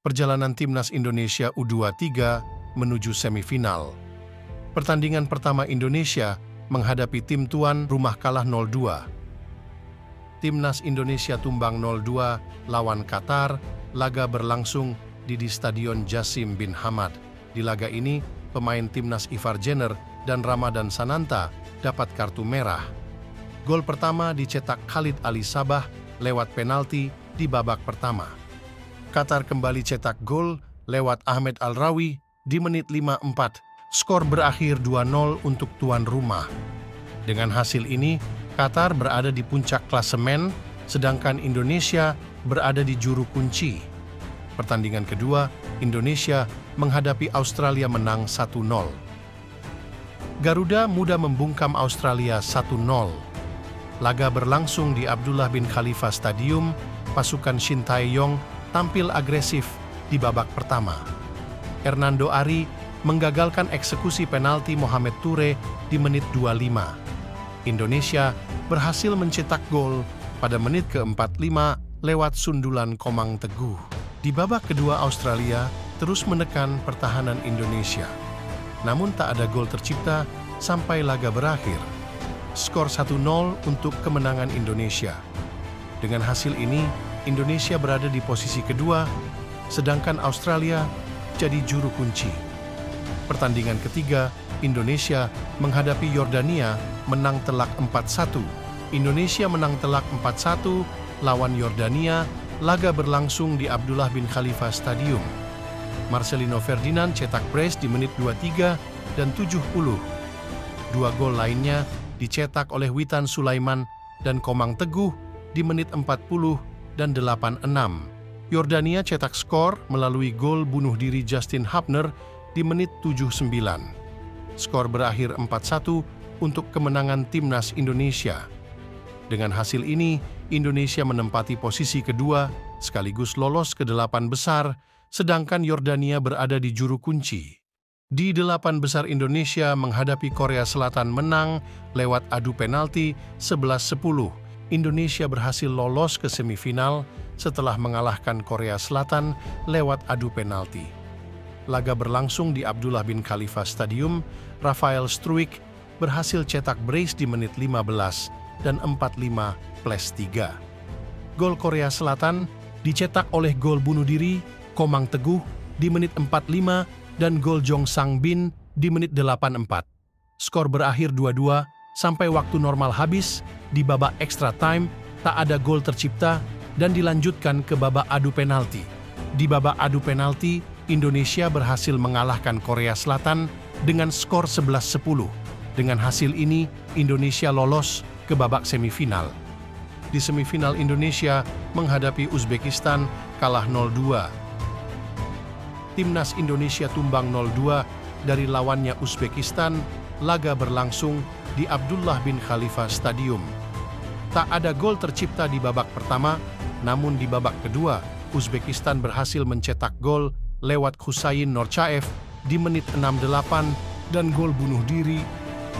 perjalanan timnas Indonesia U23 menuju semifinal. Pertandingan pertama Indonesia menghadapi tim tuan rumah kalah 0-2. Timnas Indonesia tumbang 0-2 lawan Qatar, laga berlangsung di Stadion Jassim bin Hamad. Di laga ini, pemain timnas Ivar Jenner dan Ramadan Sananta dapat kartu merah. Gol pertama dicetak Khalid Ali Sabah lewat penalti di babak pertama. Qatar kembali cetak gol lewat Ahmed Al-Rawi di menit 54. Skor berakhir 2-0 untuk tuan rumah. Dengan hasil ini, Qatar berada di puncak klasemen, sedangkan Indonesia berada di juru kunci. Pertandingan kedua, Indonesia menghadapi Australia menang 1-0. Garuda mudah membungkam Australia 1-0. Laga berlangsung di Abdullah bin Khalifa Stadium, pasukan Shin Tae-yong tampil agresif di babak pertama. Hernando Ari menggagalkan eksekusi penalti Mohamed Toure di menit 25. Indonesia berhasil mencetak gol pada menit ke-45 lewat sundulan Komang Teguh. Di babak kedua, Australia terus menekan pertahanan Indonesia. Namun tak ada gol tercipta sampai laga berakhir. Skor 1-0 untuk kemenangan Indonesia. Dengan hasil ini, Indonesia berada di posisi kedua, sedangkan Australia jadi juru kunci. Pertandingan ketiga, Indonesia menghadapi Yordania menang telak 4-1. Indonesia menang telak 4-1 lawan Yordania. Laga berlangsung di Abdullah bin Khalifa Stadium. Marcelino Ferdinand cetak brace di menit 23 dan 70. Dua gol lainnya dicetak oleh Witan Sulaiman dan Komang Teguh di menit 40 dan 86. Yordania cetak skor melalui gol bunuh diri Justin Hubner di menit 79. Skor berakhir 4-1 untuk kemenangan timnas Indonesia. Dengan hasil ini, Indonesia menempati posisi kedua sekaligus lolos ke 8 besar, sedangkan Yordania berada di juru kunci. Di 8 besar, Indonesia menghadapi Korea Selatan menang lewat adu penalti 11-10. Indonesia berhasil lolos ke semifinal setelah mengalahkan Korea Selatan lewat adu penalti. Laga berlangsung di Abdullah bin Khalifa Stadium. Rafael Struijk berhasil cetak brace di menit 15 dan 45+3. Gol Korea Selatan dicetak oleh gol bunuh diri Komang Teguh di menit 45 dan gol Jong Sang Bin di menit 84. Skor berakhir 2-2 sampai waktu normal habis. Di babak extra time, tak ada gol tercipta dan dilanjutkan ke babak adu penalti. Di babak adu penalti, Indonesia berhasil mengalahkan Korea Selatan dengan skor 11-10. Dengan hasil ini, Indonesia lolos ke babak semifinal. Di semifinal, Indonesia menghadapi Uzbekistan kalah 0-2. Timnas Indonesia tumbang 0-2 dari lawannya Uzbekistan. Laga berlangsung di Abdullah bin Khalifa Stadium. Tak ada gol tercipta di babak pertama, namun di babak kedua, Uzbekistan berhasil mencetak gol lewat Husain Norchaev di menit 68 dan gol bunuh diri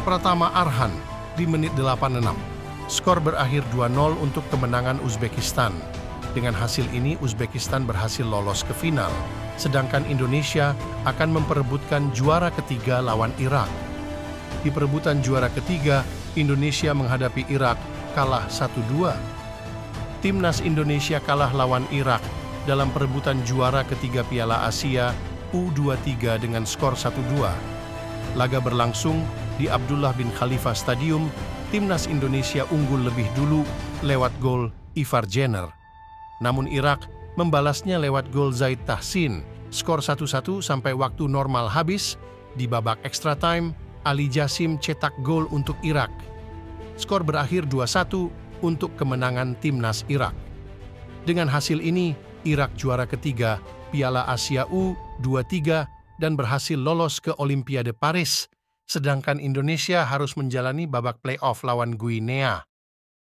Pratama Arhan di menit 86. Skor berakhir 2-0 untuk kemenangan Uzbekistan. Dengan hasil ini, Uzbekistan berhasil lolos ke final, sedangkan Indonesia akan memperebutkan juara ketiga lawan Irak. Di perebutan juara ketiga, Indonesia menghadapi Irak kalah 1-2. Timnas Indonesia kalah lawan Irak dalam perebutan juara ketiga Piala Asia U23 dengan skor 1-2. Laga berlangsung di Abdullah bin Khalifa Stadium. Timnas Indonesia unggul lebih dulu lewat gol Ivar Jenner. Namun Irak membalasnya lewat gol Zaid Tahsin. Skor 1-1 sampai waktu normal habis. Di babak extra time, Ali Jassim cetak gol untuk Irak. Skor berakhir 2-1 untuk kemenangan timnas Irak. Dengan hasil ini, Irak juara ketiga Piala Asia U23 dan berhasil lolos ke Olimpiade Paris, sedangkan Indonesia harus menjalani babak playoff lawan Guinea.